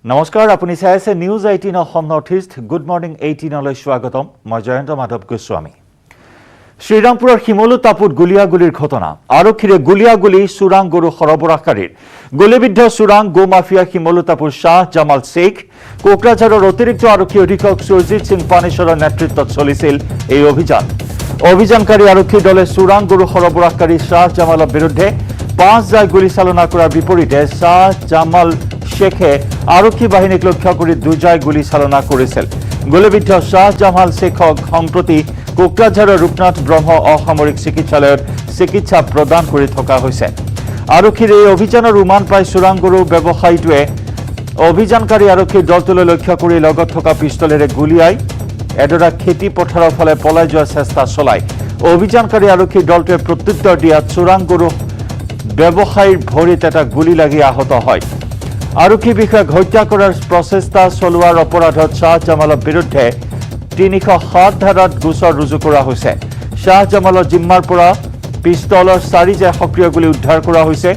নমস্কাৰ আপুনি চাই আছে news 18 Assam North east good morning 18 লৈ স্বাগতম মই জয়ন্ত মাধৱ গোস্বামী শ্ৰীৰামপুৰৰ শিমলু তাপুত গুলিয়াগুলিৰ ঘটনা আৰক্ষীৰে গুলিয়াগুলি চুৰাং গৰু সৰবৰাহকাৰীৰ গুলিবিদ্ধ চুৰাং গো মাফিয়া শিমলু তাপুৰ শাহ জামাল শেখ কোকৰাঝাৰৰ অতিৰিক্ত আৰক্ষী অধীক্ষক সুৰজিৎ সিং পানেশ্বৰৰ নেতৃত্বত চলিছিল এই অভিযানকাৰী আৰক্ষী দলে চুৰাং গৰু সৰবৰাহকাৰী শাহ জামালৰ বিৰুদ্ধে 5 জাই গুলি চালনা কৰাৰ বিপৰীতে শাহ জামাল শেখে আৰক্ষী বাহিনীক লক্ষ্য কৰি 2 জাই গুলি চালনা কৰিছিল গুলিবিদ্ধ শাহ জামাল শেখক সম্প্ৰতি কোকৰাঝাৰৰ ৰূপনাথ ব্ৰহ্ম অসামৰিক চিকিৎসালয়ত চিকিৎসা প্ৰদান কৰি থকা হৈছে আৰক্ষীৰ এই অভিযানৰ উমান পাই চুৰাং গৰু ব্যৱসায়ীটোৱে অভিযানকাৰী আৰক্ষীৰ দলটোলৈ লক্ষ্য কৰি লগত থকা পিষ্টলেৰে গুলিয়াই এডৰা খেতি পথাৰৰ ফালে পলাই যোৱাৰ চেষ্টা চলায় অভিযানকাৰী আৰক্ষীৰ দলটোৱে প্ৰত্যুত্তৰ দিয়াত চুৰাং গৰু ব্যৱসায়ীৰ ভৰিত এটা গুলি লাগি আহত হয় আৰক্ষী বিষয়াক হত্যা কৰাৰ প্ৰচেষ্টা চলোৱাৰ অপৰাধত শাহ জামালৰ বিৰুদ্ধে 307 ধাৰাত গোচৰ ৰুজু কৰা হৈছে শাহ জামালৰ জিম্মাৰ পৰা পিষ্টলৰ 4 জাই সক্ৰিয় গুলি উদ্ধাৰ কৰা হৈছে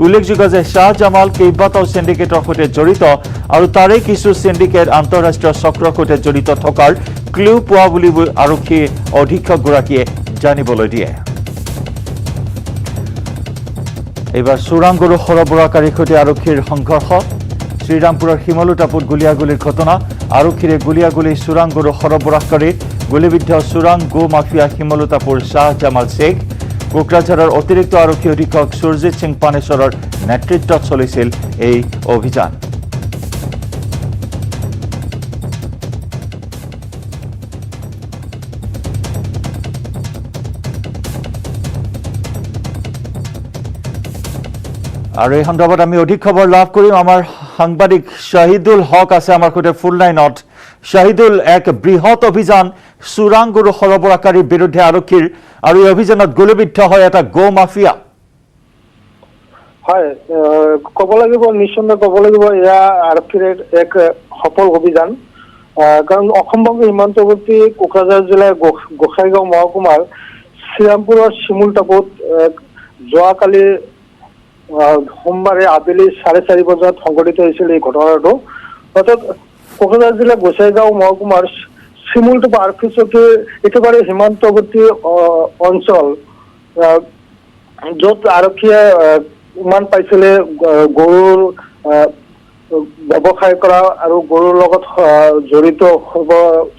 উল্লেখযোগ্য যে শাহ জামাল কেইবাটাও সিন্ডিকেটৰ সৈতে জড়িত আৰু তাৰে কিছু সিন্ডিকেট আন্তঃৰাষ্ট্ৰীয় চক্ৰৰ সৈতে জড়িত থকাৰ ক্লু পোৱা বুলি আৰক্ষী অধীক্ষকগৰাকীয়ে জানিবলৈ দিয়ে এইবাৰ চুৰাং গৰু সৰবৰাহকাৰীৰ সৈতে আৰক্ষীৰ সংঘৰ্ষ শ্ৰীৰামপুৰৰ শিমলু তাপুত গুলিয়াগুলিৰ ঘটনা আৰক্ষীৰে গুলিয়াগুলি চুৰাং গৰু সৰবৰাহকাৰী গুলিবিদ্ধ চুৰাং গো মাফিয়া শিমলু তাপুৰ শাহ জামাল শেখ কোকৰাঝাৰৰ অতিৰিক্ত আৰক্ষী অধীক্ষক সুৰজিৎ সিং পানেশ্বৰৰ নেতৃত্বত চলিছিল এই অভিযান আৰু এই সন্দৰ্ভত আমি অধিক খবৰ লাভ কৰিম আমাৰ সাংবাদিক শাহিদুল হক আছে আমাৰ সৈতে ফুল লাইনত শাহিদুল এক বৃহৎ অভিযান চুৰাং গৰু সৰবৰাহকাৰীৰ বিৰুদ্ধে আৰক্ষীৰ আৰু এই অভিযানত গুলিবিদ্ধ হয় এটা গো মাফিয়া হয় ক'ব লাগিব নিশ্চয় ক'ব লাগিব এয়া আৰক্ষীৰ এক সফল অভিযান কাৰণ অসমবংগ সীমান্তৱৰ্তী কোকৰাঝাৰ জিলাৰ গোসাইগাঁও মহকুমাৰ শ্ৰীৰামপুৰৰ শিমুল তাপুত যোৱাকালি সোমবাৰে আবেলি 4:30 বজাত সংঘটিত হৈছিল এই ঘটনাটো অৰ্থাৎ কোকৰাঝাৰ জিলাৰ গোসাইগাঁও মহকুমাৰ শিমুলতাপু আৰক্ষী চকীৰ একেবাৰে সীমান্তৱৰ্তী অঞ্চল য'ত আৰক্ষীয়ে উমান পাইছিলে গৰুৰ ব্যৱসায় কৰা আৰু গৰুৰ লগত জড়িত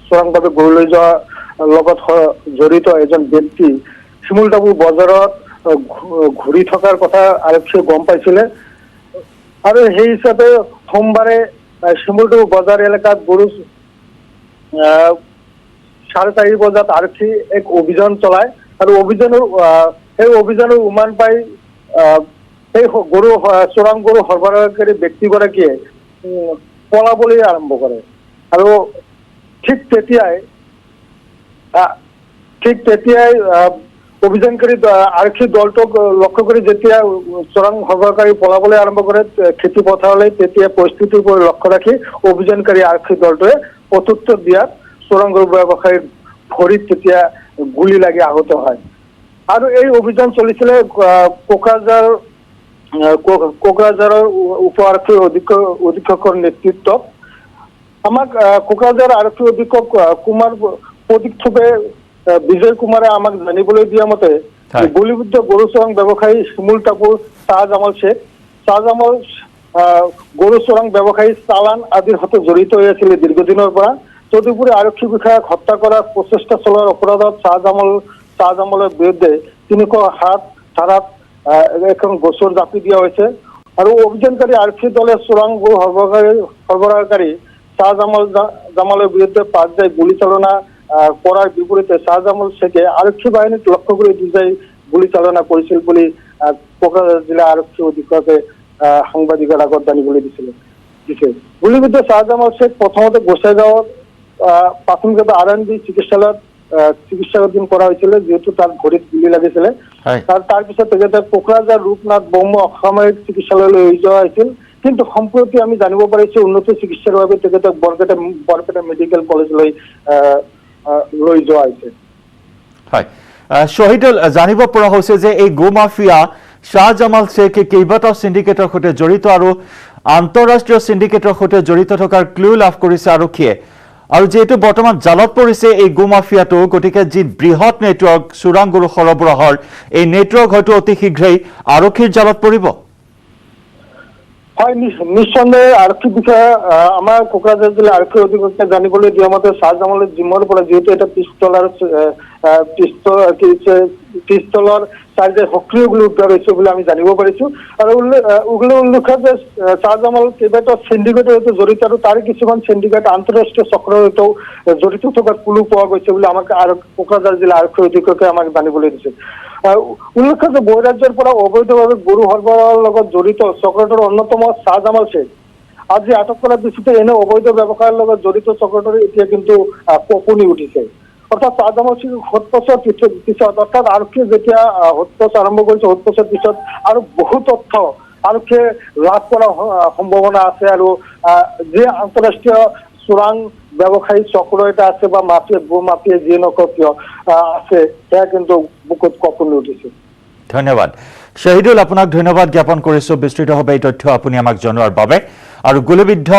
চোৰাংভাৱে গৰু লৈ যোৱা লগত জড়িত এজন ব্যক্তি শিমুলতাপু বজাৰত ঘূৰি থকাৰ কথা আৰক্ষীয়ে গম পাইছিলে আৰু সেই হিচাপে সোমবাৰে শিমুলতাপু বজাৰ এলেকাত গৰু 4:30 বজাত আৰক্ষী এক অভিযান চলায় আৰু অভিযানৰ উমান পাই এই গৰু চোৰাং গৰু সৰবৰাহকাৰী ব্যক্তিগৰাকীয়ে পলাবলৈ আৰম্ভ কৰে আৰু ঠিক তেতিয়াই অভিযানকাৰী আৰক্ষী দলটোক লক্ষ্য কৰি যেতিয়া চোৰাং সৰবৰাহকাৰী পলাবলৈ আৰম্ভ কৰে খেতি পথাৰলৈ তেতিয়া পৰিস্থিতিৰ ওপৰত লক্ষ্য ৰাখি অভিযানকাৰী আৰক্ষী দলটোৱে প্ৰত্যুত্তৰ দিয়াত চোৰাং গৰু ব্যৱসায়ীৰ ভৰিত তেতিয়া গুলি লাগি আহত হয় আৰু এই অভিযান চলিছিলে কোকৰাঝাৰৰ উপ আৰক্ষী অধীক্ষকৰ নেতৃত্বত আমাক কোকৰাঝাৰ আৰক্ষী অধীক্ষক কুমাৰ প্ৰদীপ বিজয় কুমাৰে আমাক জানিবলৈ দিয়া মতে গুলিবিদ্ধ গৰু চোৰাং ব্যৱসায়ী শিমুল তাপুৰ শাহ জামাল শেখ গৰু চোৰাং ব্যৱসায়ী চালান আদিৰ সৈতে জড়িত হৈ আছিলে দীৰ্ঘদিনৰ পৰা তদুপৰি আৰক্ষী বিষয়াক হত্যা কৰাৰ প্ৰচেষ্টা চলোৱাৰ অপৰাধত শাহ জামালৰ বিৰুদ্ধে 307 ধাৰাত এখন গোচৰ জাপি দিয়া হৈছে আৰু অভিযানকাৰী আৰক্ষী দলে চোৰাং গৰু সৰবৰাহকাৰী শাহ জামালৰ বিৰুদ্ধে 5 জাই গুলি চালনা কৰাৰ বিপৰীতে শাহ জামাল শেখে আৰক্ষী বাহিনীক লক্ষ্য কৰি 2 জাই গুলি চালনা কৰিছিল বুলি কোকৰাঝাৰ জিলা আৰক্ষী অধীক্ষকে সাংবাদিকৰ আগত জানিবলৈ দিছে গুলিবিদ্ধ শাহ জামাল শেখ প্ৰথমতে গোসাইগাঁৱত প্ৰাথমিকভাৱে R&B চিকিৎসালয়ত চিকিৎসাধীন কৰা হৈছিল যেহেতু তাৰ ভৰিত গুলি লাগিছিলে তাৰপিছত তেখেতে কোকৰাঝাৰ ৰূপনাথ ব্ৰহ্ম অসামৰিক চিকিৎসালয়লৈ লৈ যোৱা হৈছিল কিন্তু সম্প্ৰতি আমি জানিব পাৰিছো উন্নত চিকিৎসাৰ বাবে তেখেতক বৰপেটা মেডিকেল কলেজলৈ লৈ যোৱা হৈছে হয় শহীদুল জানিব পৰা হৈছে যে এই গো মাফিয়া শ্বাহজামাল শ্বেখ কেইবাটাও সিন্ডিকেটৰ সৈতে জড়িত আৰু আন্তঃৰাষ্ট্ৰীয় সিন্ডিকেটৰ সৈতে জড়িত থকাৰ ক্লু লাভ কৰিছে আৰক্ষীয়ে আৰু যেহেতু বৰ্তমান জালত পৰিছে এই গো মাফিয়াটো গতিকে যি বৃহৎ নেটৱৰ্ক চোৰাং গৰু সৰবৰাহৰ এই নেটৱৰ্ক হয়তো অতি শীঘ্ৰেই আৰক্ষীৰ জালত পৰিব হয় নিঃসন্দেহে আৰক্ষী বিষয়া আমাৰ কোকৰাঝাৰ জিলা আৰক্ষী অধীক্ষকে জানিবলৈ দিয়া মতে শ্বাহজামালৰ জিমৰ পৰা যিহেতু এটা পিস্তলৰ চাইজে সক্ৰিয় গুলি উদ্ধাৰ হৈছে বুলি আমি জানিব পাৰিছো আৰু উল্লেখ্য যে শ্বাহজামাল কেইবাটাও চিণ্ডিকেটৰ সৈতে জড়িত আৰু তাৰে কিছুমান চিণ্ডিকেট আন্তঃৰাষ্ট্ৰীয় চক্ৰৰ সৈতেও জড়িত থকাৰ কুলু পোৱা গৈছে বুলি আমাক কোকৰাঝাৰ জিলা আৰক্ষী অধীক্ষকে আমাক জানিবলৈ দিছে উল্লেখ্য যে বহিৰাজ্যৰ পৰা অবৈধভাৱে গৰু সৰবৰাহৰ লগত জড়িত চক্ৰটোৰ অন্যতম শ্বাহজামাল শ্বেখ আজি আটক কৰাৰ পিছতে এনে অবৈধ ব্যৱসায়ৰ লগত জড়িত চক্ৰটোৰ এতিয়া কিন্তু কঁপনি উঠিছে অৰ্থাৎ শ্বাহজামাল শ্বেখ সোধপোছৰ পিছত অৰ্থাৎ আৰক্ষীয়ে যেতিয়া সোধপোছ আৰম্ভ কৰিছে সোধপোছৰ পিছত আৰু বহু তথ্য আৰক্ষীয়ে লাভ কৰাৰ সম্ভাৱনা আছে আৰু যি আন্তঃৰাষ্ট্ৰীয় চোৰাং ব্যৱসায়ী চক্ৰ এটা আছে বা গো মাফিয়া যিয়ে নকওক কিয় আছে সেয়া কিন্তু বুকুত কঁপনি উঠিছে ধন্যবাদ শহীদুল আপোনাক ধন্যবাদ জ্ঞাপন কৰিছো বিস্তৃতভাৱে এই তথ্য আপুনি আমাক জনোৱাৰ বাবে আৰু গুলিবিদ্ধ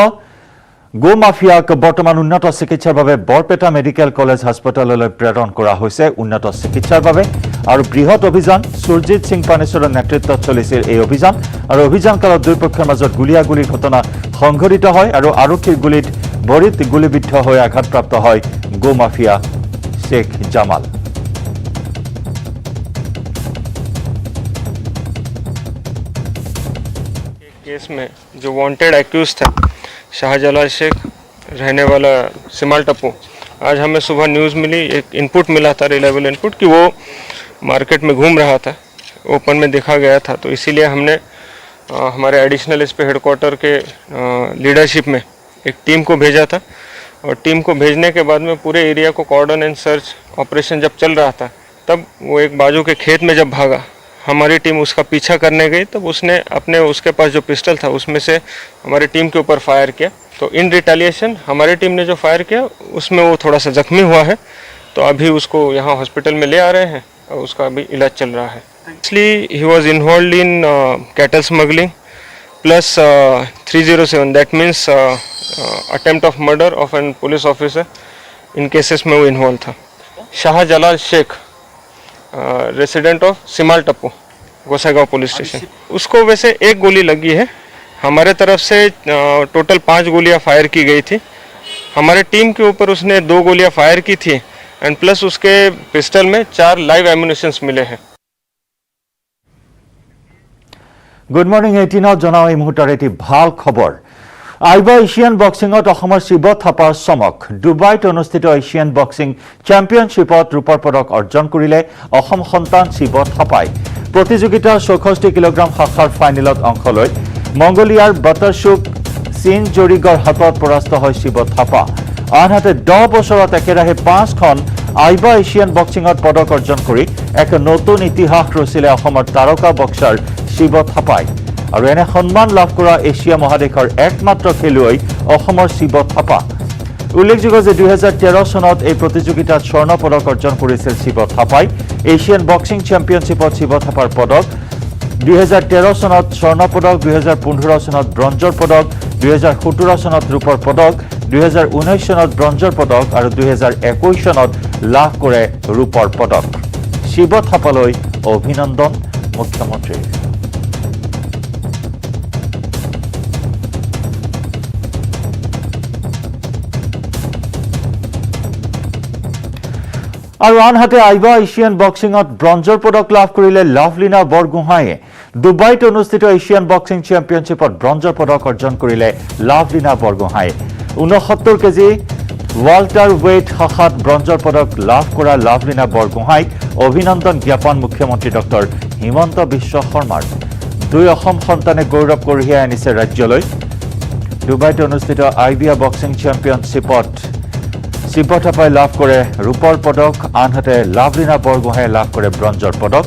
গো মাফিয়াক বৰ্তমান উন্নত চিকিৎসাৰ বাবে বৰপেটা মেডিকেল কলেজ হাস্পতাললৈ প্ৰেৰণ কৰা হৈছে উন্নত চিকিৎসাৰ বাবে আৰু বৃহৎ অভিযান সুৰজিৎ সিং পানেশ্বৰৰ নেতৃত্বত চলিছিল এই অভিযান আৰু অভিযান কালত দুই পক্ষৰ মাজত গুলিয়াগুলিৰ ঘটনা সংঘটিত হয় আৰু আৰক্ষীৰ গুলিত ভৰিত গুলিবিদ্ধ হৈ আঘাতপ্ৰাপ্ত হয় গো মাফিয়া শেখ জামাল केस में जो वांटेड एक्यूज था शाहजलाल शेख रहने वाला सिमाल टप्पू आज हमें सुबह न्यूज़ मिली एक इनपुट मिला था रिलायबल इनपुट कि वो मार्केट में घूम रहा था ओपन में देखा गया था तो इसीलिए हमने हमारे एडिशनल एसपी हेडक्वार्टर के लीडरशिप में एक टीम को भेजा था और टीम को भेजने के बाद में पूरे एरिया को कॉर्डन एंड सर्च ऑपरेशन जब चल रहा था तब वो एक बाजू के खेत में जब भागा हमारी टीम उसका पीछा करने गई तब उसने अपने उसके पास जो पिस्टल था उसमें से हमारी टीम के ऊपर फायर किया तो इन रिटेलिएशन हमारी टीम ने जो फायर किया उसमें वो थोड़ा सा जख्मी हुआ है तो अभी उसको यहाँ हॉस्पिटल में ले आ रहे हैं और उसका अभी इलाज चल रहा है इसलिए he was involve in cattle smuggling plus 307 that means attempt of murder of an police officer in cases में वो इन्वॉल्व था Shahjalal Sheikh resident of Simal Tappu Gossaigaon police station उसको वैसे एक गोली लगी है हमारे तरफ से टोटल 5 गोलियां फायर की गई थी हमारे टीम के ऊपर उसने 2 गोलियां फायर की थी एंड प्लस उसके पिस्टल में 4 लाइव एम्युनिशंस मिले हैं गुड मॉर्निंग 18 जनाओ এই মুহূৰ্তৰ এটি ভাল খবৰ আইবা এছিয়ান বক্সিংত অসমৰ শিৱ থাপাৰ চমক ডুবাইত অনুষ্ঠিত এছিয়ান বক্সিং চেম্পিয়নশ্বিপত ৰূপৰ পদক অৰ্জন কৰিলে অসম সন্তান শিৱ থাপাই প্ৰতিযোগিতাৰ 64 কিলোগ্ৰাম শাখাৰ ফাইনেলত অংশ লৈ মংগোলিয়াৰ বাটাৰশুক চিন জৰিগৰ হাতত পৰাস্ত হয় শিৱ থাপা আনহাতে 10 বছৰত একেৰাহে 5খন আইবা এছিয়ান বক্সিংত পদক অৰ্জন কৰি এক নতুন ইতিহাস ৰচিলে অসমৰ তাৰকা বক্সাৰ শিৱ থাপাই আৰু এনে সন্মান লাভ কৰা এছিয়া মহাদেশৰ একমাত্ৰ খেলুৱৈ অসমৰ শিৱ থাপা উল্লেখযোগ্য যে 2013 চনত এই প্ৰতিযোগিতাত স্বৰ্ণ পদক অৰ্জন কৰিছিল শিৱ থাপাই এছিয়ান বক্সিং চেম্পিয়নশ্বিপত শিৱ থাপাৰ পদক 2013 চনত স্বৰ্ণ পদক 2015 চনত ব্ৰঞ্জৰ পদক 2017 চনত ৰূপৰ পদক 2019 চনত ব্ৰঞ্জৰ পদক আৰু 2021 চনত লাভ কৰে ৰূপৰ পদক শিৱ থাপালৈ অভিনন্দন মুখ্যমন্ত্ৰীৰ আৰু আনহাতে আইবা এছিয়ান বক্সিংত ব্ৰঞ্জৰ পদক লাভ কৰিলে লাভলীনা বৰগোহাঁয়ে ডুবাইত অনুষ্ঠিত এছিয়ান বক্সিং চেম্পিয়নশ্বিপত ব্ৰঞ্জৰ পদক অৰ্জন কৰিলে লাভলীনা বৰগোহাঁয়ে 69 কেজি ৱাল্টাৰ ৱেইট শাখাত ব্ৰঞ্জৰ পদক লাভ কৰা লাভলীনা বৰগোহাঁইক অভিনন্দন জ্ঞাপন মুখ্যমন্ত্ৰী ডক্টৰ হিমন্ত বিশ্ব শৰ্মাৰ দুই অসম সন্তানে গৌৰৱ কঢ়িয়াই আনিছে ৰাজ্যলৈ ডুবাইত অনুষ্ঠিত আইবিয়া বক্সিং চেম্পিয়নশ্বিপত শিৱ থাপাই লাভ কৰে ৰূপৰ পদক আনহাতে লাভলীনা বৰগোহাঁয়ে লাভ কৰে ব্ৰঞ্জৰ পদক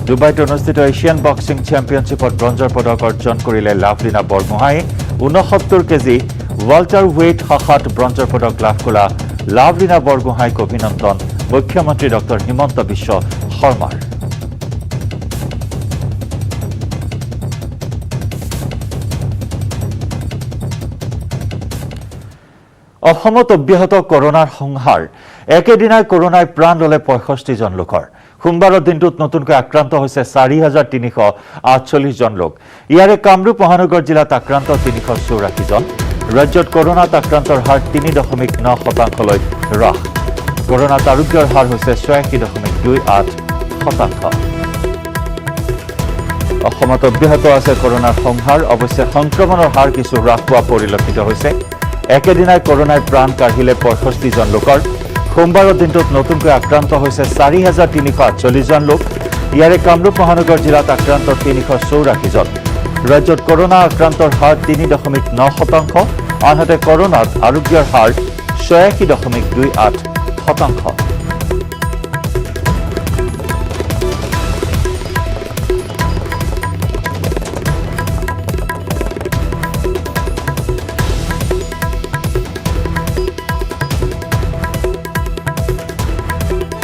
ডুবাইত অনুষ্ঠিত এছিয়ান বক্সিং চেম্পিয়নশ্বিপত ব্ৰঞ্জৰ পদক অৰ্জন কৰিলে লাভলীনা বৰগোহাঁয়ে 69 কেজি ৱাল্টাৰ ৱেইট শাখাত ব্ৰঞ্জৰ পদক লাভ কৰা লাভলীনা বৰগোহাঁইক অভিনন্দন মুখ্যমন্ত্ৰী ডক্টৰ হিমন্ত বিশ্ব শৰ্মাৰ অসমত অব্যাহত কৰোনাৰ সংহাৰ একেদিনাই কৰোনায় প্ৰাণ ললে ৬৫ জন লোকৰ সোমবাৰৰ দিনটোত নতুনকৈ আক্ৰান্ত হৈছে ৪,৩৪৮ জন লোক ইয়াৰে কামৰূপ মহানগৰ জিলাত আক্ৰান্ত ৩৮৪ জন ৰাজ্যত কৰোনাত আক্ৰান্তৰ হাৰ ৩.৯% হ্ৰাস কৰোনাত আৰোগ্যৰ হাৰ হৈছে ৮৬.28%। অসমত অব্যাহত আছে কৰোনাৰ সংহাৰ অৱশ্যে সংক্ৰমণৰ হাৰ কিছু হ্ৰাস হোৱা পৰিলক্ষিত হৈছে একেদিনাই কৰোনায় প্ৰাণ কাঢ়িলে ৬৫ জন লোকৰ সোমবাৰৰ দিনটোত নতুনকৈ আক্ৰান্ত হৈছে ৪,৩৪৮ জন লোক ইয়াৰে কামৰূপ মহানগৰ জিলাত আক্ৰান্ত ৩৮৪ জন ৰাজ্যত কৰোনা আক্ৰান্তৰ হাৰ ৩.৯% আনহাতে কৰোনাত আৰোগ্যৰ হাৰ ৮৬.28%।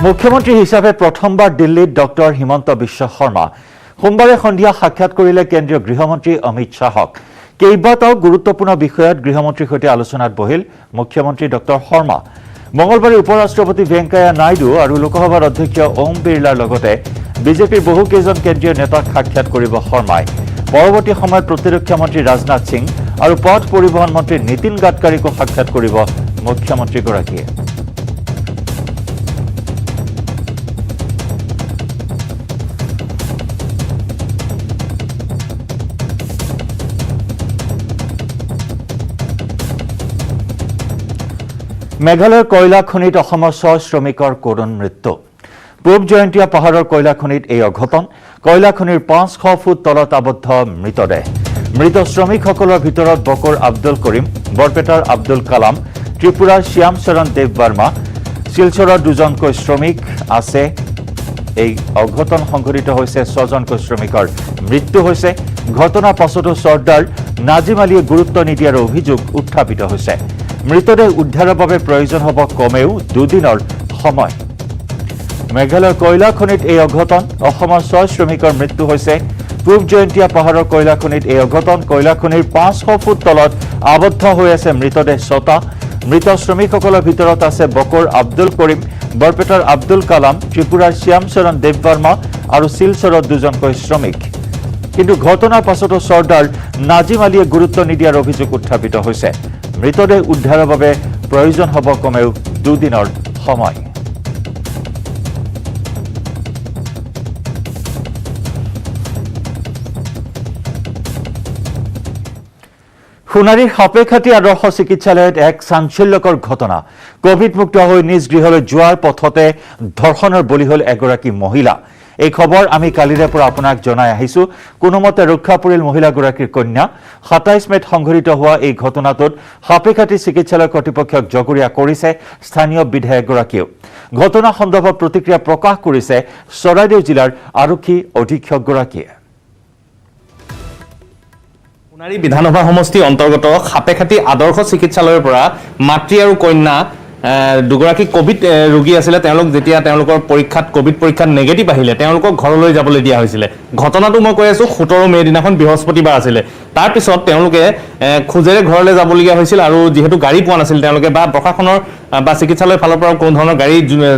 মুখ্যমন্ত্ৰী হিচাপে প্ৰথমবাৰ দিল্লীত ডক্টৰ হিমন্ত বিশ্ব শৰ্মা সোমবাৰে সন্ধিয়া সাক্ষাৎ কৰিলে কেন্দ্ৰীয় গৃহমন্ত্ৰী অমিত শ্বাহক কেইবাটাও গুৰুত্বপূৰ্ণ বিষয়ত গৃহমন্ত্ৰীৰ সৈতে আলোচনাত বহিল মুখ্যমন্ত্ৰী ডক্টৰ শৰ্মা মঙলবাৰে উপৰাষ্ট্ৰপতি ভেংকায়া নাইডু আৰু লোকসভাৰ অধ্যক্ষ ওম বিৰলাৰ লগতে বিজেপিৰ বহুকেইজন কেন্দ্ৰীয় নেতাক সাক্ষাৎ কৰিব শৰ্মাই পৰৱৰ্তী সময়ত প্ৰতিৰক্ষা মন্ত্ৰী ৰাজনাথ সিং আৰু পথ পৰিবহণ মন্ত্ৰী নীতিন গাডকাৰীকো সাক্ষাৎ কৰিব মুখ্যমন্ত্ৰীগৰাকীয়ে। মেঘালয়ৰ কয়লা খনিত অসমৰ ৬ শ্ৰমিকৰ কৰুণ মৃত্যু পূব জয়ন্তীয়া পাহাৰৰ কয়লা খনিত এই অঘটন কয়লা খনিৰ ৫০০ ফুট তলত আবদ্ধ মৃতদেহ মৃত শ্ৰমিকসকলৰ ভিতৰত বকৰ আব্দুল কৰিম বৰপেটাৰ আব্দুল কালাম ত্ৰিপুৰাৰ শ্যাম চৰণ দেৱ বাৰ্মা শিলচৰৰ দুজনকৈ শ্ৰমিক আছে এই অঘটন সংঘটিত হৈছে ৬জনকৈ শ্ৰমিকৰ মৃত্যু হৈছে ঘটনাৰ পাছতো চৰ্দাৰ নাজিম আলীয়ে গুৰুত্ব নিদিয়াৰ অভিযোগ উত্থাপিত হৈছে মৃতদেহ উদ্ধাৰৰ বাবে প্ৰয়োজন হ'ব কমেও ২ দিনৰ সময় মেঘালয়ৰ কয়লা খনিত এই অঘটন অসমৰ ৬ শ্ৰমিকৰ মৃত্যু হৈছে পূব জয়ন্তীয়া পাহাৰৰ কয়লা খনিত এই অঘটন কয়লা খনিৰ ৫০০ ফুট তলত আবদ্ধ হৈ আছে মৃতদেহ ৬টা মৃত শ্ৰমিকসকলৰ ভিতৰত আছে বকৰ আব্দুল কৰিম বৰপেটাৰ আব্দুল কালাম ত্ৰিপুৰাৰ শ্যাম চৰণ দেৱ বাৰ্মা আৰু শিলচৰৰ দুজনকৈ শ্ৰমিক কিন্তু ঘটনাৰ পাছতো চৰ্দাৰ নাজিম আলীয়ে গুৰুত্ব নিদিয়াৰ অভিযোগ উত্থাপিত হৈছে মৃতদেহ উদ্ধাৰৰ বাবে প্ৰয়োজন হ'ব কমেও ২ দিনৰ সময় সোণাৰীৰ সাপেখাতী আদৰ্শ চিকিৎসালয়ত এক চাঞ্চল্যকৰ ঘটনা কোভিডমুক্ত হৈ নিজ গৃহলৈ যোৱাৰ পথতে ধৰ্ষণৰ বলি হ'ল এগৰাকী মহিলা এই খবৰ আমি কালিৰে পৰা আপোনাক জনাই আহিছো কোনোমতে ৰক্ষা পৰিল মহিলাগৰাকীৰ কন্যা ২৭ মেত সংঘটিত হোৱা এই ঘটনাটোত সাপেখাতী চিকিৎসালয় কৰ্তৃপক্ষক জগৰীয়া কৰিছে স্থানীয় বিধায়কগৰাকীয়েও ঘটনা সন্দৰ্ভত প্ৰতিক্ৰিয়া প্ৰকাশ কৰিছে চৰাইদেউ জিলাৰ আৰক্ষী অধীক্ষকগৰাকীয়ে সোণাৰী বিধানসভা সমষ্টি অন্তৰ্গত সাপেখাতী আদৰ্শ চিকিৎসালয়ৰ পৰা মাতৃ আৰু কন্যা দুগৰাকী কোভিড ৰোগী আছিলে তেওঁলোক যেতিয়া তেওঁলোকৰ পৰীক্ষাত কোভিড পৰীক্ষাত নেগেটিভ আহিলে তেওঁলোকক ঘৰলৈ যাবলৈ দিয়া হৈছিলে ঘটনাটো মই কৈ আছো ১৭ মে দিনাখন বৃহস্পতিবাৰ আছিলে তাৰ পিছত তেওঁলোকে খুজেৰে ঘৰলৈ যাবলগীয়া হৈছিল আৰু যেহেতু গাড়ী পোৱা নাছিল তেওঁলোকে বা প্ৰশাসনৰ বা চিকিৎসালয়ৰ ফালৰ পৰা কোনো ধৰণৰ গাড়ী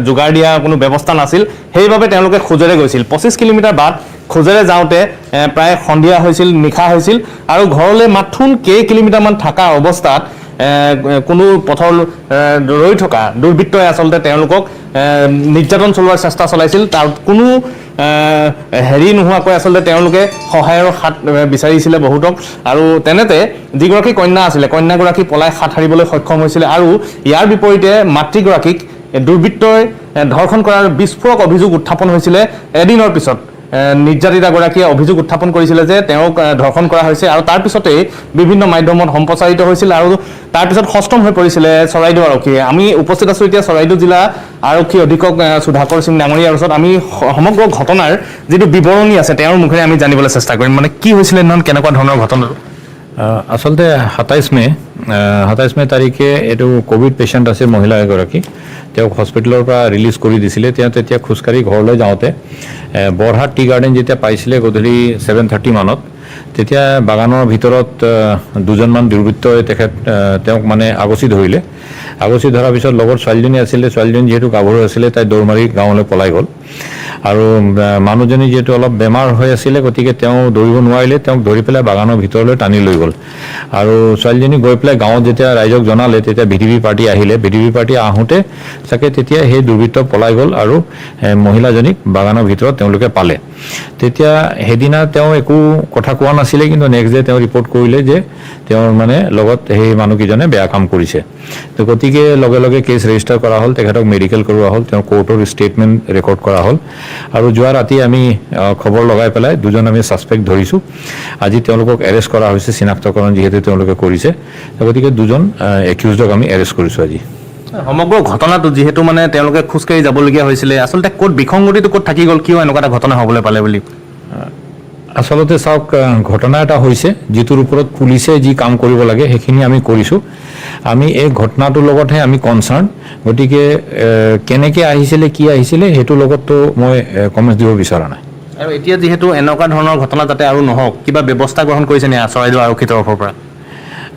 যোগাৰ দিয়া কোনো ব্যৱস্থা নাছিল সেইবাবে তেওঁলোকে খুজেৰে গৈছিল ২৫ কিলোমিটাৰ বাট খুজেৰে যাওঁতে প্ৰায় সন্ধিয়া হৈছিল নিশা হৈছিল আৰু ঘৰলৈ মাথোন কিলোমিটাৰমান থকা অৱস্থাত কোনো পথৰ ৰৈ থকা দুৰ্বৃত্তই আচলতে তেওঁলোকক নিৰ্যাতন চলোৱাৰ চেষ্টা চলাইছিল তাৰ কোনো হেৰি নোহোৱাকৈ আচলতে তেওঁলোকে সহায়ৰ হাত বিচাৰিছিলে বহুতক আৰু তেনেতে যিগৰাকী কন্যা আছিলে কন্যাগৰাকী পলাই হাত সাৰিবলৈ সক্ষম হৈছিলে আৰু ইয়াৰ বিপৰীতে মাতৃগৰাকীক দুৰ্বৃত্তই ধৰ্ষণ কৰাৰ বিস্ফোৰক অভিযোগ উত্থাপন হৈছিলে এদিনৰ পিছত নিৰ্যাতিতাগৰাকীয়ে অভিযোগ উত্থাপন কৰিছিলে যে তেওঁক ধৰ্ষণ কৰা হৈছে আৰু তাৰ পিছতে বিভিন্ন মাধ্যমত সম্প্ৰচাৰিত হৈছিল আৰু তাৰ পিছত সষ্টম হৈ পৰিছিলে চৰাইদেউ আৰক্ষীয়ে আমি উপস্থিত আছো এতিয়া চৰাইদেউ জিলা আৰক্ষী অধীক্ষক সুধাকৰ সিং ডাঙৰীয়াৰ ওচৰত আমি সমগ্ৰ ঘটনাৰ যিটো বিৱৰণী আছে তেওঁৰ মুখেৰে আমি জানিবলৈ চেষ্টা কৰিম মানে কি হৈছিলে নহয় কেনেকুৱা ধৰণৰ ঘটনাটো আচলতে ২৭ মে তাৰিখে এইটো কোভিড পেচেণ্ট আছে মহিলা এগৰাকী তেওঁক হস্পিটেলৰ পৰা ৰিলিজ কৰি দিছিলে তেওঁ তেতিয়া খোজকাঢ়ি ঘৰলৈ যাওঁতে বৰহাট টি গাৰ্ডেন যেতিয়া পাইছিলে গধূলি 7:30 মানত তেতিয়া বাগানৰ ভিতৰত দুজনমান দুৰ্বৃত্তই তেওঁক মানে আগচি ধৰিলে। আগচি ধৰাৰ পিছত লগত ছোৱালীজনী আছিলে, ছোৱালীজনী যিহেতু গাভৰু আছিলে তাই দৌৰ মাৰি গাঁৱলৈ পলাই গ'ল। আৰু মানুহজনী যিহেতু অলপ বেমাৰ হৈ আছিলে গতিকে তেওঁ দৌৰিব নোৱাৰিলে, তেওঁক ধৰি পেলাই বাগানৰ ভিতৰলৈ টানি লৈ গ'ল। আৰু ছোৱালীজনী গৈ পেলাই গাঁৱত যেতিয়া ৰাইজক জনালে তেতিয়া ভিডিপি পাৰ্টি আহিলে। ভিডিপি পাৰ্টি আহোঁতে চাগে তেতিয়া সেই দুৰ্বৃত্ত পলাই গ'ল আৰু মহিলাজনীক বাগানৰ ভিতৰত তেওঁলোকে পালে। তেতিয়া সেইদিনা তেওঁ একো কথা কোৱা নাছিলে, কিন্তু নেক্সট ডে তেওঁ ৰিপৰ্ট কৰিলে যে তেওঁৰ মানে লগত সেই মানুহকেইজনে বেয়া কাম কৰিছে। তো গতিকে লগে লগে কেছ ৰেজিষ্টাৰ কৰা হ'ল, তেখেতক মেডিকেল কৰোৱা হ'ল, তেওঁৰ কোৰ্টৰ ষ্টেটমেণ্ট ৰেকৰ্ড কৰা হ'ল। আৰু যোৱা ৰাতি আমি খবৰ লগাই পেলাই দুজন আমি ছাছপেক্ট ধৰিছোঁ। আজি তেওঁলোকক এৰেষ্ট কৰা হৈছে, চিনাক্তকৰণ যিহেতু তেওঁলোকে কৰিছে, গতিকে দুজন একিউজডক আমি এৰেষ্ট কৰিছোঁ আজি। সমগ্ৰ ঘটনাটো যিহেতু মানে তেওঁলোকে খোজকাঢ়ি যাবলগীয়া হৈছিলে, আচলতে ক'ত বিসংগতিটো ক'ত থাকি গ'ল, কিয় এনেকুৱা এটা ঘটনা হ'বলৈ পালে বুলি? আচলতে চাওক, ঘটনা এটা হৈছে যিটোৰ ওপৰত পুলিচে যি কাম কৰিব লাগে সেইখিনি আমি কৰিছোঁ। আমি এই ঘটনাটোৰ লগতহে আমি কনচাৰ্ণ, গতিকে কেনেকৈ আহিছিলে কি আহিছিলে সেইটোৰ লগততো মই কমেণ্টছ দিব বিচৰা নাই। আৰু এতিয়া যিহেতু এনেকুৱা ধৰণৰ ঘটনা যাতে আৰু নহওক, কিবা ব্যৱস্থা গ্ৰহণ কৰিছে নে চৰাইদেউ আৰক্ষীৰ তৰফৰ পৰা?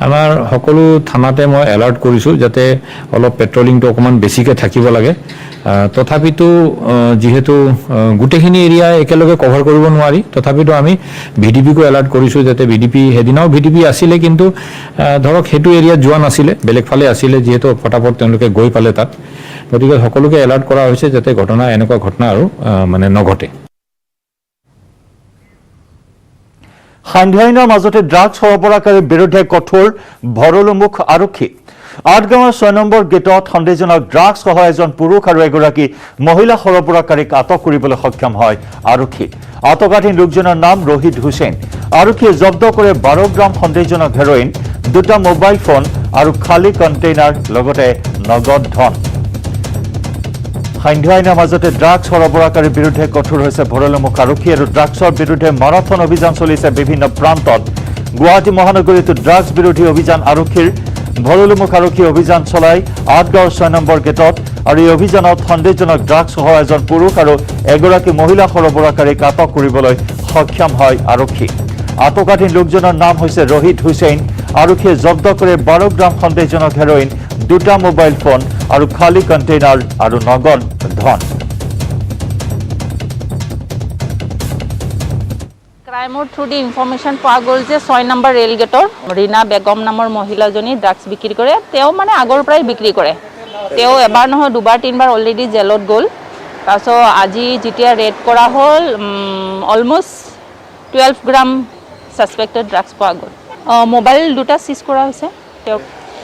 আমাৰ সকলো থানাতে মই এলাৰ্ট কৰিছোঁ যাতে অলপ পেট্ৰলিংটো অকণমান বেছিকৈ থাকিব লাগে। তথাপিতো যিহেতু গোটেইখিনি এৰিয়া একেলগে কভাৰ কৰিব নোৱাৰি, তথাপিতো আমি ভিডিপিকো এলাৰ্ট কৰিছোঁ যাতে ভিডিপি, সেইদিনাও ভিডিপি আছিলে কিন্তু ধৰক সেইটো এৰিয়াত যোৱা নাছিলে, বেলেগ ফালে আছিলে, যিহেতু ফটাফট তেওঁলোকে গৈ পালে তাত। গতিকে সকলোকে এলাৰ্ট কৰা হৈছে যাতে এনেকুৱা ঘটনা আৰু মানে নঘটে। সান্ধ্য আইনৰ মাজতে ড্ৰাগছ সৰবৰাহকাৰীৰ বিৰুদ্ধে কঠোৰ ভৰলুমুখ আৰক্ষী। আঠগাঁৱৰ 6 নম্বৰ গেটত সন্দেহজনক ড্ৰাগছসহ এজন পুৰুষ আৰু এগৰাকী মহিলা সৰবৰাহকাৰীক আটক কৰিবলৈ সক্ষম হয় আৰক্ষী। আটকাধীন লোকজনৰ নাম ৰহিদ হুছেইন। আৰক্ষীয়ে জব্দ কৰে 12 গ্ৰাম সন্দেহজনক হেৰইন, 2টা মোবাইল ফোন আৰু খালী কণ্টেইনাৰ, লগতে নগদ ধন। সান্ধ্য আইনৰ মাজতে ড্ৰাগছ সৰবৰাহকাৰীৰ বিৰুদ্ধে কঠোৰ হৈছে ভৰলুমুখ আৰক্ষী আৰু ড্ৰাগছৰ বিৰুদ্ধে মাৰাথন অভিযান চলিছে বিভিন্ন প্ৰান্তত। গুৱাহাটী মহানগৰীতো ড্ৰাগছ বিৰোধী অভিযান আৰক্ষীৰ। ভৰলুমুখ আৰক্ষী অভিযান চলাই আঠগাঁৱৰ 6 নম্বৰ গেটত, আৰু এই অভিযানত সন্দেহজনক ড্ৰাগছসহ এজন পুৰুষ আৰু এগৰাকী মহিলা সৰবৰাহকাৰীক আটক কৰিবলৈ সক্ষম হয় আৰক্ষী। আটকাধীন লোকজনৰ নাম হৈছে ৰহিদ হুছেইন। আৰক্ষীয়ে জব্দ কৰে 12 গ্ৰাম সন্দেহজনক হেৰইন, 2টা মোবাইল ফোন আৰু খালী কণ্টেইনাৰ আৰু নগদ ধন। ক্ৰাইমৰ থ্ৰু দি ইনফৰ্মেশ্যন পোৱা গ'ল যে 6 নম্বৰ ৰেল গেটৰ ৰীনা বেগম নামৰ মহিলাজনী ড্ৰাগছ বিক্ৰী কৰে। তেওঁ মানে আগৰ পৰাই বিক্ৰী কৰে। তেওঁ এবাৰ নহয় দুবাৰ তিনিবাৰ অলৰেডি জেলত গ'ল। তাৰপিছত আজি যেতিয়া ৰেড কৰা হ'ল, অলমষ্ট 12 গ্ৰাম ছাছপেক্টেড ড্ৰাগছ পোৱা গ'ল। মোবাইল 2টা চিজ কৰা হৈছে। তেওঁ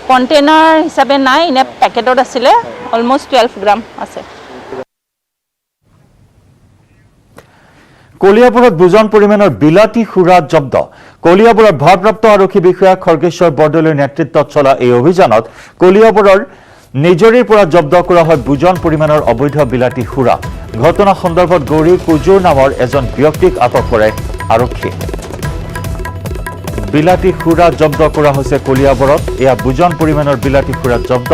কণ্টেইনাৰ হিচাপে নাই, এনে পেকেটত আছিলে, অলমষ্ট 12 গ্ৰাম আছে। কলিয়াবৰত বুজন পৰিমাণৰ বিলাতী সুৰা জব্দ। কলিয়াবৰৰ ভাৰপ্ৰাপ্ত আৰক্ষী বিষয়া খৰ্গেশ্বৰ বৰদলৈৰ নেতৃত্বত চলা এই অভিযানত কলিয়াবৰৰ নিজৰীৰ পৰা জব্দ কৰা হয় বুজন পৰিমাণৰ অবৈধ বিলাতী সুৰা। ঘটনা সন্দৰ্ভত গৌৰী কুজুৰ নামৰ এজন ব্যক্তিক আটক কৰে আৰক্ষীয়ে। বিলাতী সুৰা জব্দ কৰা হৈছে কলিয়াবৰত। এয়া বুজন পৰিমাণৰ বিলাতী সুৰা জব্দ।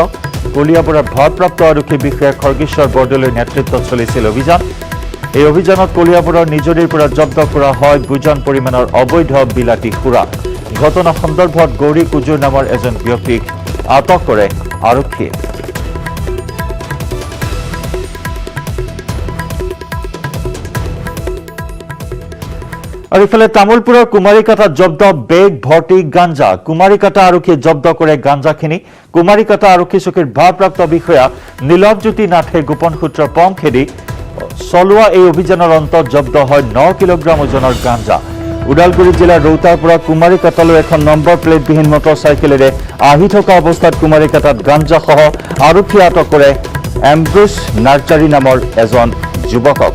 কলিয়াবৰৰ ভাৰপ্ৰাপ্ত আৰক্ষী বিষয়া খৰ্গেশ্বৰ বৰদলৈৰ নেতৃত্বত চলিছিল অভিযান। এই অভিযানত কলিয়াবৰৰ নিজৰীৰ পৰা জব্দ কৰা হয় বুজন পৰিমাণৰ অবৈধ বিলাতী সুৰা। ঘটনা সন্দৰ্ভত গৌৰী কুজুৰ নামৰ এজন ব্যক্তিক আটক কৰে আৰক্ষীয়ে। আৰু ইফালে তামোলপুৰৰ কুমাৰীকাটাত জব্দ বেগ ভৰ্তি গাঞ্জা। কুমাৰীকাটা আৰক্ষীয়ে জব্দ কৰে গাঞ্জাখিনি। কুমাৰীকাটা আৰক্ষী চকীৰ ভাৰপ্ৰাপ্ত বিষয়া নীলৱজ্যোতি নাথে গোপন সূত্ৰৰ পম খেদি চলোৱা এই অভিযানৰ অন্তত জব্দ হয় 9 কিলোগ্ৰাম ওজনৰ গাঞ্জা। ওদালগুৰি জিলাৰ ৰৌতাৰ পৰা কুমাৰীকাটালৈ এখন নম্বৰ প্লেটবিহীন মটৰচাইকেলেৰে আহি থকা অৱস্থাত কুমাৰীকাটাত গাঞ্জাসহ আৰক্ষীয়ে আটক কৰে এম্ব্ৰুছ নাৰ্চাৰী নামৰ এজন যুৱকক।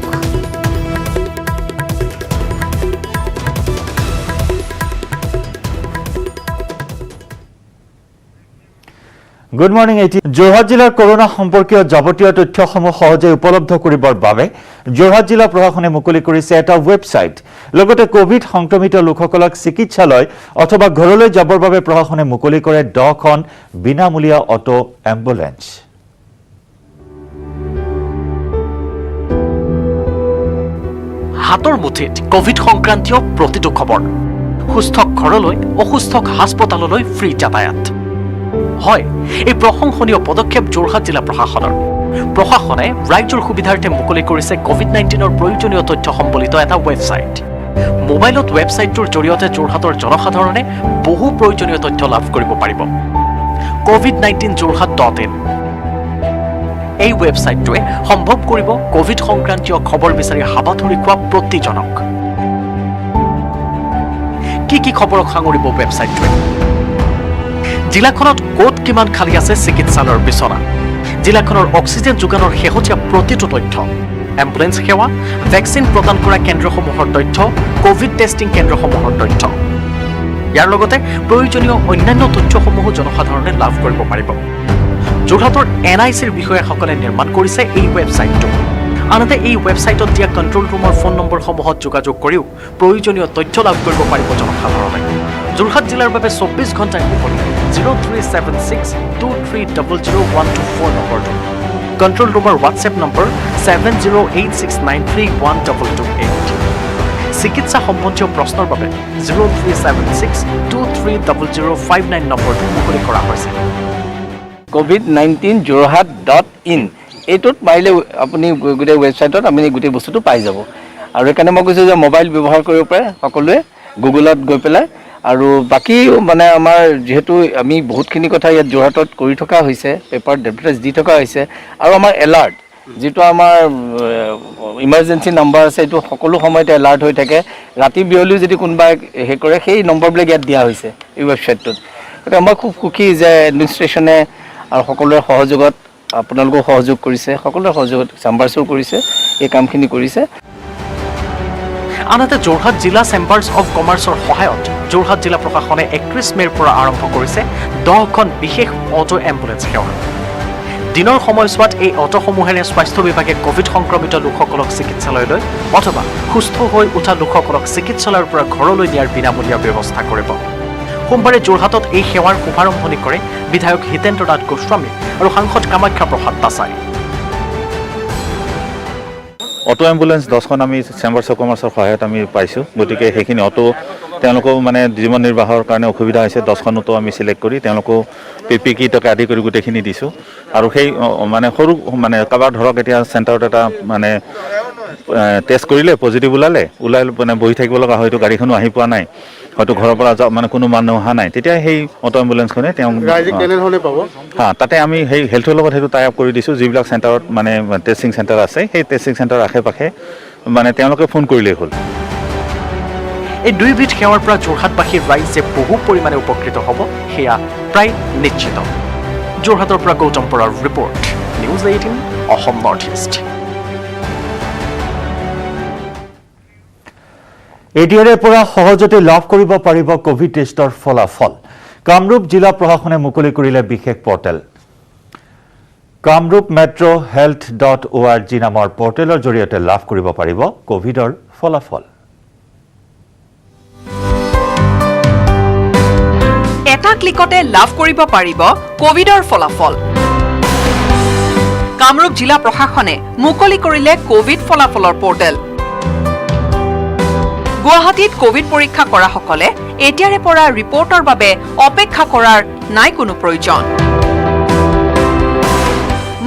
Good morning. যোৰহাট জিলাৰ কৰোনা সম্পৰ্কীয় যাৱতীয় তথ্যসমূহ সহজে উপলব্ধ কৰিবৰ বাবে যোৰহাট জিলা প্ৰশাসনে মুকলি কৰিছে এটা ৱেবছাইট। লগতে কোভিড সংক্ৰমিত লোকসকলক চিকিৎসালয় অথবা ঘৰলৈ যাবৰ বাবে প্ৰশাসনে মুকলি কৰে 10খন বিনামূলীয়া অটো এম্বুলেন্স। হাতৰ মুঠিত কোভিড সংক্ৰান্তীয় প্ৰতিটো খবৰ সুস্থক ঘৰলৈ অসুস্থক হাস্পতাললৈ ফ্ৰী যাতায়াত হয় এই প্ৰশংসনীয় পদক্ষেপ যোৰহাট জিলা প্ৰশাসনৰ প্ৰশাসনে ৰাইজৰ সুবিধাৰ্থে মুকলি কৰিছে কোভিড-19ৰ প্ৰয়োজনীয় তথ্য সম্বলিত এটা ৱেবছাইট মোবাইলত ৱেবছাইটটোৰ জৰিয়তে যোৰহাটৰ জনসাধাৰণে বহু প্ৰয়োজনীয় তথ্য লাভ কৰিব পাৰিব covid19 jorhat.in এই ৱেবছাইটটোৱে সম্ভৱ কৰিব কোভিড সংক্ৰান্তীয় খবৰ বিচাৰি হাবাথুৰি খোৱা প্ৰতিজনক কি খবৰক সাঙুৰিব ৱেবছাইটটোৱে জিলাখনত ক'ত কিমান খালী আছে চিকিৎসালয়ৰ বিচনা জিলাখনৰ অক্সিজেন যোগানৰ শেহতীয়া প্ৰতিটো তথ্য এম্বুলেন্স সেৱা ভেকচিন প্ৰদান কৰা কেন্দ্ৰসমূহৰ তথ্য কোভিড টেষ্টিং কেন্দ্ৰসমূহৰ তথ্য ইয়াৰ লগতে প্ৰয়োজনীয় অন্যান্য তথ্যসমূহ জনসাধাৰণে লাভ কৰিব পাৰিব যোৰহাটৰ NICৰ বিষয়াসকলে নিৰ্মাণ কৰিছে এই ৱেবছাইটটো আনহাতে এই ৱেবছাইটত দিয়া কণ্ট্ৰল ৰুমৰ ফোন নম্বৰসমূহত যোগাযোগ কৰিও প্ৰয়োজনীয় তথ্য লাভ কৰিব পাৰিব জনসাধাৰণে যোৰহাট জিলাৰ বাবে 24 ঘণ্টাই মুকলি 037623000124 নম্বৰটো কণ্ট্ৰল ৰুমৰ হোৱাটছএপ নম্বৰ 708693312228 চিকিৎসা সম্বন্ধীয় প্ৰশ্নৰ বাবে 0376230059 নম্বৰটো মুকলি কৰা হৈছে covid19 jorhat.in এইটোত মাৰিলে আপুনি গোটেই ৱেবছাইটত আপুনি গোটেই বস্তুটো পাই যাব আৰু একাৰণে মই কৈছোঁ যে মোবাইল ব্যৱহাৰ কৰিব পাৰে সকলোৱে গুগলত গৈ পেলাই আৰু বাকি মানে আমাৰ যেহেতু আমি বহুতখিনি কথা ইয়াত যোৰহাটত কৰি থকা হৈছে পেপাৰত এডভাৰটাইজ দি থকা হৈছে আৰু আমাৰ এলাৰ্ট যেটো আমাৰ ইমাৰ্জেন্সি নাম্বাৰ আছে এইটো সকলো সময়তে এলাৰ্ট হৈ থাকে ৰাতি বিয়লি যদি কোনবা হে কৰে সেই নম্বৰবিলাক ইয়াত দিয়া হৈছে এই ৱেবছাইটটোত এটা মই খুব সুখী যে এডমিনিষ্ট্ৰেশ্যনে আৰু সকলোৰে সহযোগত আপোনালোকৰ সহযোগ কৰিছে সকলোৰে সহযোগত চেম্বাৰছো কৰিছে এই কামখিনি কৰিছে আনহাতে যোৰহাট জিলা চেম্বাৰ্ছ অৱ কমাৰ্চৰ সহায়ত যোৰহাট জিলা প্ৰশাসনে 31 মেৰ পৰা আৰম্ভ কৰিছে 10খন বিশেষ অটো এম্বুলেন্স সেৱা দিনৰ সময়ছোৱাত এই অটোসমূহেৰে স্বাস্থ্য বিভাগে কোভিড সংক্ৰমিত লোকসকলক চিকিৎসালয়লৈ অথবা সুস্থ হৈ উঠা লোকসকলক চিকিৎসালয়ৰ পৰা ঘৰলৈ নিয়াৰ বিনামূলীয়া ব্যৱস্থা কৰিব সোমবাৰে যোৰহাটত এই সেৱাৰ শুভাৰম্ভণি কৰে বিধায়ক হিতেন্দ্ৰ নাথ গোস্বামী আৰু সাংসদ কামাখ্যা প্ৰসাদ তাছাই অটো এম্বুলেন্স 10খন আমি চেম্বাৰ্ছ অফ কমাৰ্চৰ সহায়ত আমি পাইছোঁ গতিকে সেইখিনি অটো তেওঁলোকো মানে জীৱন নিৰ্বাহৰ কাৰণে অসুবিধা হৈছে 10খনতো আমি সিলেক্ট কৰি তেওঁলোকো পিপি কিটকে আদি কৰি গোটেইখিনি দিছোঁ আৰু সেই মানে সৰু মানে কাবাৰ ধৰক এতিয়া চেণ্টাৰত এটা মানে টেষ্ট কৰিলে পজিটিভ ওলাই মানে বহি থাকিব লগা হয়তো গাড়ীখনো আহি পোৱা নাই হয়তো ঘৰৰ পৰা মানে কোনো মানুহ অহা নাই তেতিয়া সেই অটো এম্বুলেন্সখনে তেওঁ কেনেধৰণে পাব তাতে আমি সেই হেল্থৰ লগত সেইটো টাই আপ কৰি দিছোঁ যিবিলাক চেণ্টাৰত মানে টেষ্টিং চেণ্টাৰ আছে সেই টেষ্টিং চেণ্টাৰ আশে পাশে মানে তেওঁলোকে ফোন কৰিলেই হ'ল এই দুইবিধ সেৱাৰ পৰা যোৰহাটবাসীৰ ৰাইজ যে বহু পৰিমাণে উপকৃত হ'ব সেয়া প্ৰায় নিশ্চিত যোৰহাটৰ পৰা গৌতম বৰাৰ report news 18 Assam North east এতিয়াৰে পৰা সহজতে লাভ কৰিব পাৰিব কোভিড টেষ্টৰ ফলাফল কামৰূপ জিলা প্ৰশাসনে মুকলি কৰিলে বিশেষ পৰ্টেল কামৰূপ মেট্ৰ health.org নামৰ পৰ্টেলৰ জৰিয়তে লাভ কৰিব পাৰিব কোভিডৰ ফলাফল এটা ক্লিকতে লাভ কৰিব পাৰিব কোভিডৰ ফলাফল কামৰূপ জিলা প্ৰশাসনে মুকলি কৰিলে কোভিড ফলাফলৰ পৰ্টেল গুৱাহাটীত কোভিড পৰীক্ষা কৰা সকলে এতিয়াৰে পৰা ৰিপৰ্টৰ বাবে অপেক্ষা কৰাৰ নাই কোনো প্ৰয়োজন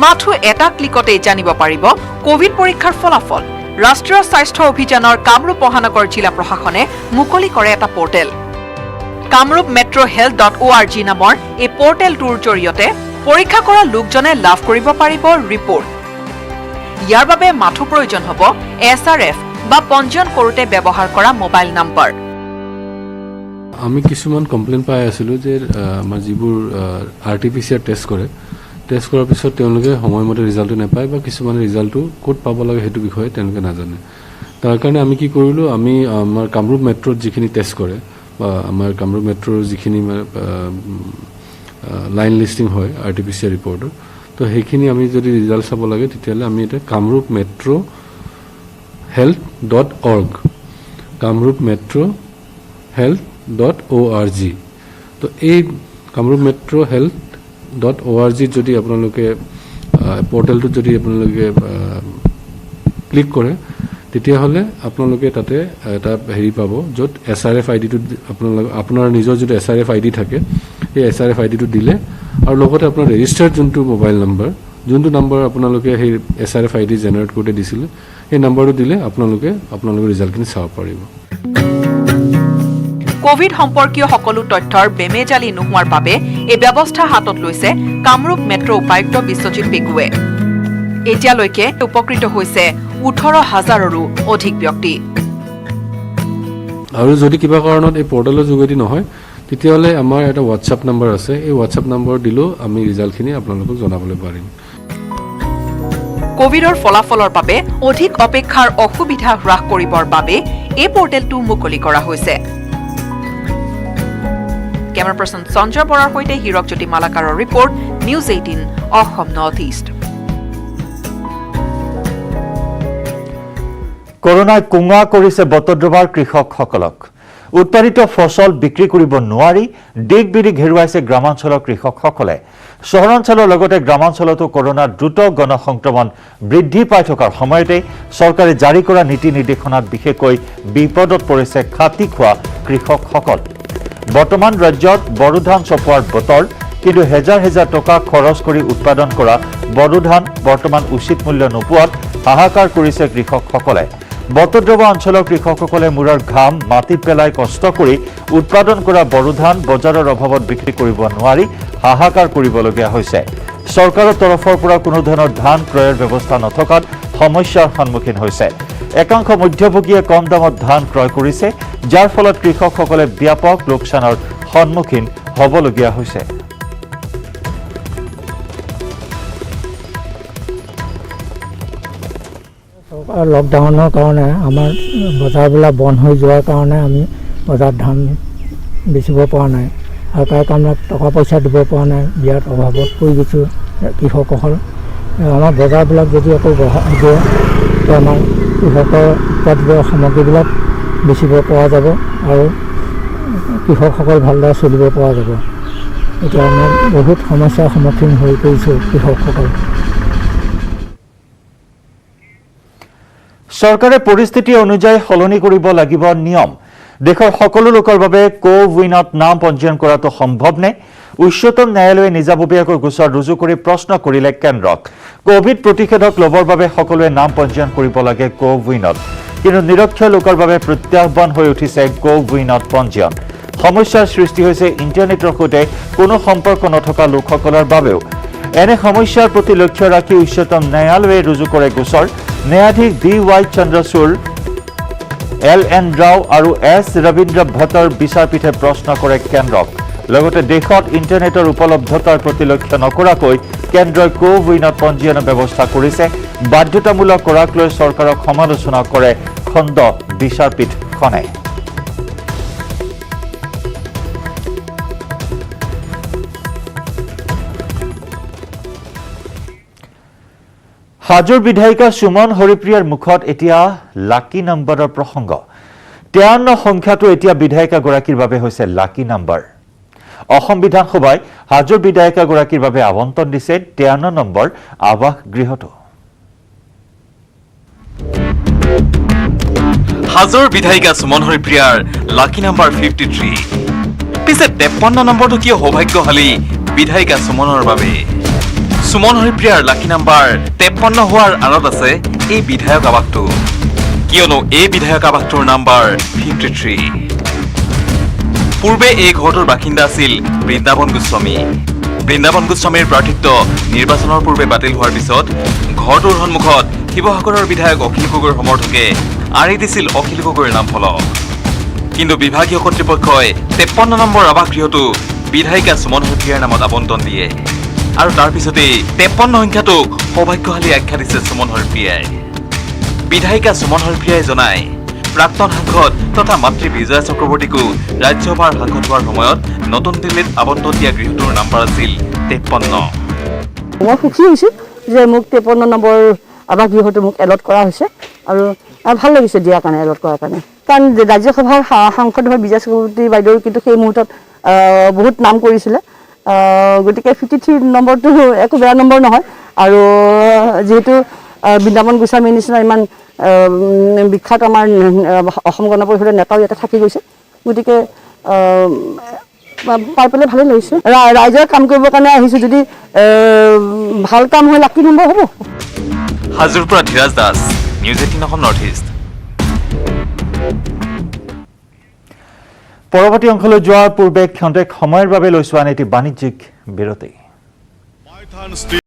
মাথো এটা ক্লিকতে জানিব পাৰিব কোভিড পৰীক্ষাৰ ফলাফল ৰাষ্ট্ৰীয় স্বাস্থ্য অভিযানৰ কামৰূপ মহানগৰ জিলা প্ৰশাসনে মুকলি কৰে এটা পৰ্টেল কামৰূপ মেট্ৰ health.org নামৰ এই পৰ্টেলটোৰ জৰিয়তে পৰীক্ষা কৰা লোকজনে লাভ কৰিব পাৰিব ৰিপৰ্ট ইয়াৰ বাবে মাথো প্ৰয়োজন হ'ব SRF বা পঞ্জীয়ন কৰোতে ব্যৱহাৰ কৰা মোবাইল নম্বৰ আমি কিছুমান কমপ্লেইন পাই আছিলোঁ যে আমাৰ যিবোৰ RT-PCR টেষ্ট কৰাৰ পিছত তেওঁলোকে সময়মতে ৰিজাল্টটো নাপায় বা কিছুমানে ৰিজাল্টটো ক'ত পাব লাগে সেইটো বিষয়ে তেওঁলোকে নাজানে তাৰ কাৰণে আমি কি কৰিলোঁ আমি আমাৰ কামৰূপ মেট্ৰত যিখিনি টেষ্ট কৰে বা আমাৰ কামৰূপ মেট্ৰৰ যিখিনি লাইন লিষ্টিং হয় RT-PCR ৰিপৰ্টৰ তো সেইখিনি আমি যদি ৰিজাল্ট চাব লাগে তেতিয়াহ'লে আমি এটা Kamrup metro health.org Kamrup metro health.org তো এই কামৰূপ মেট্ৰ health.org যদি আপোনালোকে পৰ্টেলটোত যদি আপোনালোকে ক্লিক কৰে তেতিয়াহ'লে আপোনালোকে তাতে এটা হেৰি পাব য'ত SRF আইডিটো আপোনাৰ নিজৰ যিটো SRF আইডি থাকে সেই SRF আইডিটো দিলে আৰু লগতে আপোনাৰ ৰেজিষ্টাৰ্ড যোনটো মোবাইল নম্বৰ যোনটো নম্বৰ আপোনালোকে সেই SRF আইডি জেনেৰেট কৰোঁতে দিছিলে সেই নম্বৰটো দিলে আপোনালোকে ৰিজাল্টখিনি চাব পাৰিব। কোভিড সম্পৰ্কীয় সকলো তথ্যৰ বেমেজালি নোহোৱাৰ বাবে এই ব্যৱস্থা হাতত লৈছে কামৰূপ মেট্ৰ' উপায়ুক্ত বিশ্বজিৎ পেগুৱে। এতিয়ালৈকে উপকৃত হৈছে 18,000ৰো অধিক ব্যক্তি। আৰু যদি কিবা কাৰণত এই পৰ্টেলৰ যোগেদি নহয় তেতিয়াহ'লে আমাৰ এটা হোৱাটছআপ নম্বৰ আছে এই হোৱাটছআপ নম্বৰ দিলেও আমি ৰিজাল্টখিনি আপোনালোকক জনাবলৈ পাৰিম। কোভিডৰ ফলাফলৰ বাবে অধিক অপেক্ষাৰ অসুবিধা হ্ৰাস কৰিবৰ বাবে এই পৰ্টেলটো মুকলি কৰা হৈছে। কেমেৰা পাৰ্চন সঞ্জয় বৰাৰ সৈতে হীৰকজ্যোতি মালাকাৰৰ report news 18 Assam North East. কৰোনাই কুঙা কৰিছে বটদ্ৰৱাৰ কৃষকসকলক। উৎপাদিত ফচল বিক্ৰী কৰিব নোৱাৰি দিক বিদিক হেৰুৱাইছে গ্ৰামাঞ্চলৰ কৃষকসকলে। চহৰাঞ্চলৰ লগতে গ্ৰামাঞ্চলতো কৰোনাৰ দ্ৰুত গণসংক্ৰমণ বৃদ্ধি পাই থকাৰ সময়তে চৰকাৰে জাৰি কৰা নীতি নিৰ্দেশনাত বিশেষকৈ বিপদত পৰিছে খাটি খোৱা কৃষকসকল। বৰ্তমান ৰাজ্যত বড়ো ধান চপোৱাৰ বতৰ, কিন্তু হেজাৰ হেজাৰ টকা খৰচ কৰি উৎপাদন কৰা বড়ো ধান বৰ্তমান উচিত মূল্য নোপোৱাত হাহাকাৰ কৰিছে কৃষকসকলে। বটদ্ৰৱা অঞ্চলৰ কৃষকসকলে মূৰৰ ঘাম মাটিত পেলাই কষ্ট কৰি উৎপাদন কৰা বড়ো ধান বজাৰৰ অভাৱত বিক্ৰী কৰিব নোৱাৰি হাহাকাৰ কৰিবলগীয়া হৈছে। চৰকাৰৰ তৰফৰ পৰা কোনো ধৰণৰ ধান ক্ৰয়ৰ ব্যৱস্থা নথকাত সমস্যাৰ সন্মুখীন হৈছে। একাংশ মধ্যভোগীয়ে কম দামত ধান ক্ৰয় কৰিছে, যাৰ ফলত কৃষকসকলে ব্যাপক লোকচানৰ সন্মুখীন হ'বলগীয়া হৈছে। লকডাউনৰ কাৰণে আমাৰ বজাৰবিলাক বন্ধ হৈ যোৱাৰ কাৰণে আমি বজাৰত ধান বেচিব পৰা নাই আৰু তাৰ কাৰণে টকা পইচা দিব পৰা নাই। বিৰাট অভাৱত পৰি গৈছোঁ কৃষকসকল। আমাৰ বজাৰবিলাক যদি আকৌ বঢ়াই দিয়ে তেতিয়া আমাৰ কৃষকৰ উৎপাদিত সামগ্ৰীবিলাক বেচিব পৰা যাব আৰু কৃষকসকল ভালদৰে চলিব পৰা যাব। এতিয়া আমাৰ বহুত সমস্যাৰ সন্মুখীন হৈ পৰিছোঁ কৃষকসকল। চৰকাৰে পৰিস্থিতি অনুযায়ী সলনি কৰিব লাগিব নিয়ম। দেশৰ সকলো লোকৰ বাবে কোৱিনত নাম পঞ্জীয়ন কৰাটো সম্ভৱনে? উচ্চতম ন্যায়ালয়ে নিজাববীয়াকৈ গোচৰ ৰুজু কৰি প্ৰশ্ন কৰিলে কেন্দ্ৰক। কোভিড প্ৰতিষেধক ল'বৰ বাবে সকলোৱে নাম পঞ্জীয়ন কৰিব লাগে কোৱিনত, কিন্তু নিৰক্ষৰ লোকৰ বাবে প্ৰত্যাহ্বান হৈ উঠিছে কোৱিনত পঞ্জীয়ন। সমস্যাৰ সৃষ্টি হৈছে ইণ্টাৰনেটৰ সৈতে কোনো সম্পৰ্ক নথকা লোকসকলৰ বাবেও। এনে সমস্যাৰ প্ৰতি লক্ষ্য ৰাখি উচ্চতম ন্যায়ালয়ে ৰুজু কৰে গোচৰ। ন্যায়াধীশ DY চন্দ্ৰচূড়, LN ৰাও আৰু S ৰবীন্দ্ৰ ভট্টৰ বিচাৰপীঠে প্ৰশ্ন কৰে কেন্দ্ৰক। লগতে দেশত ইণ্টাৰনেটৰ উপলব্ধতাৰ প্ৰতি লক্ষ্য নকৰাকৈ কেন্দ্ৰই কোৱিনত পঞ্জীয়নৰ ব্যৱস্থা কৰিছে। বাধ্যতামূলক কৰাক লৈ চৰকাৰক সমালোচনা কৰে খণ্ড বিচাৰপীঠখনে। হাজোৰ বিধায়িকা সুমন হৰিপ্ৰিয়াৰ মুখত এতিয়া লাকি নম্বৰৰ প্ৰসংগ। 53 সংখ্যাটো এতিয়া বিধায়িকাগৰাকীৰ বাবে হৈছে লাকি নম্বৰ। অসম বিধানসভাই হাজোৰ বিধায়িকাগৰাকীৰ বাবে আবণ্টন দিছে 53 নম্বৰ আৱাস গৃহটো। হাজোৰ বিধায়িকা সুমন হৰিপ্ৰিয়াৰ লাকি নম্বৰ 53। পিছে 53 নম্বৰটো কিয় সৌভাগ্যশালী বিধায়িকা সুমনৰ বাবে? সুমন হৰিপ্ৰিয়াৰ লাকি নম্বৰ 53 হোৱাৰ আঁৰত আছে এই বিধায়ক আৱাসটো, কিয়নো এই বিধায়ক আৱাসটোৰ নম্বৰ 53। পূৰ্বে এই ঘৰটোৰ বাসিন্দা আছিল বৃন্দাবন গোস্বামী। বৃন্দাবন গোস্বামীৰ প্ৰাৰ্থিত্ব নিৰ্বাচনৰ পূৰ্বে বাতিল হোৱাৰ পিছত ঘৰটোৰ সন্মুখত শিৱসাগৰৰ বিধায়ক অখিল গগৈৰ সমৰ্থকে আঁৰি দিছিল অখিল গগৈৰ নামফলক। কিন্তু বিভাগীয় কৰ্তৃপক্ষই 53 নম্বৰ আৱাস গৃহটো বিধায়িকা সুমন হৰিপ্ৰিয়াৰ নামত আবণ্টন দিয়ে আৰু তাৰ পিছতেই 53 সংখ্যাটোক সৌভাগ্যশালী আখ্যা দিছে সুমন হৰিপ্ৰিয়াই। বিধায়িকা সুমন হৰিপ্ৰিয়াই জনায়, প্ৰাক্তন সাংসদ তথা মাতৃ বিজয়া চক্ৰৱৰ্তীকো ৰাজ্যসভাৰ সাংসদ হোৱাৰ সময়ত নতুন দিল্লীত আবণ্টন দিয়া গৃহটোৰ নম্বৰ আছিল 53। মই সুখী হৈছোঁ যে মোক 53 নম্বৰ আৱাস গৃহটো মোক এলট কৰা হৈছে আৰু ভাল লাগিছে দিয়াৰ কাৰণে, এলট কৰাৰ কাৰণে। কাৰণ ৰাজ্যসভাৰ সাংসদ হোৱা বিজয়া চক্ৰৱৰ্তী বাইদেউ কিন্তু সেই মুহূৰ্তত বহুত নাম কৰিছিলে। গতিকে 53 নম্বৰটো একো বেয়া নম্বৰ নহয়। আৰু যিহেতু বৃন্দাবন গোস্বামীৰ নিচিনা ইমান বিখ্যাত আমাৰ অসম গণ পৰিষদৰ নেতাও ইয়াতে থাকি গৈছে গতিকে পাই পেলাই ভালেই লাগিছে ৰাইজৰ কাম কৰিবৰ কাৰণে আহিছোঁ যদি ভাল কাম হয় লাকি নম্বৰ হ'ব হাজোৰ পৰা Dhiraj Das news 18 Assam North east পৰৱৰ্তী অংশলৈ যোৱাৰ পূৰ্বে ক্ষন্তেক সময়ৰ বাবে লৈছো আন এটি বাণিজ্যিক বিৰতি